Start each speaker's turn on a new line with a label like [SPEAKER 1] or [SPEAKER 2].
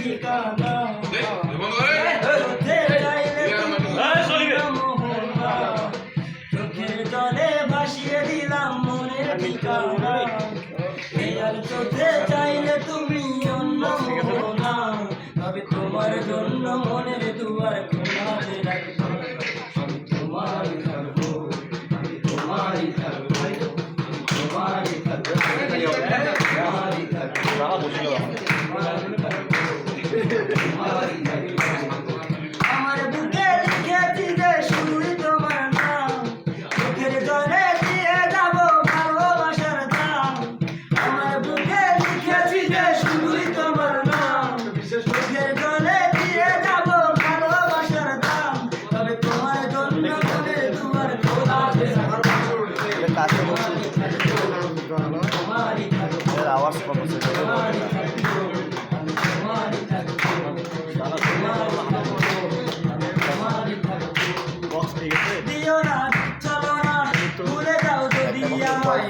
[SPEAKER 1] ঠিকানা চোখে চাইলে চোখের জলে ভাসিয়ে দিলাম মনের ঠিকানা আর চোখে চাইলে তুমি অন্য মোহনা তবে তোমার জন্য মনের দুয়ার খোলা রাখবো আমি তোমারই থাকবো তোমারই থাকবো তোমারই থাকবো তোমারই থাকবো আমার বুকে লিখেছি যে শুধুই তোমার নাম চোখের জলে দিয়ে যাবো ভালোবাসার দাম আমার বুকে লিখেছি যে শুধুই তোমার নাম চোখের জলে দিয়ে যাবো ভালোবাসার দাম তবে তোমার জন্য মনের দুয়ার খোলা তোমারই থাকবো
[SPEAKER 2] আওয়াজ কম আছে
[SPEAKER 1] তোমারই থাকবো তোমারই থাকবো তোমারই থাকবো
[SPEAKER 2] বক্স ঠিক আছে
[SPEAKER 1] দিও না চলো না ভুলে যাও যদি আমায়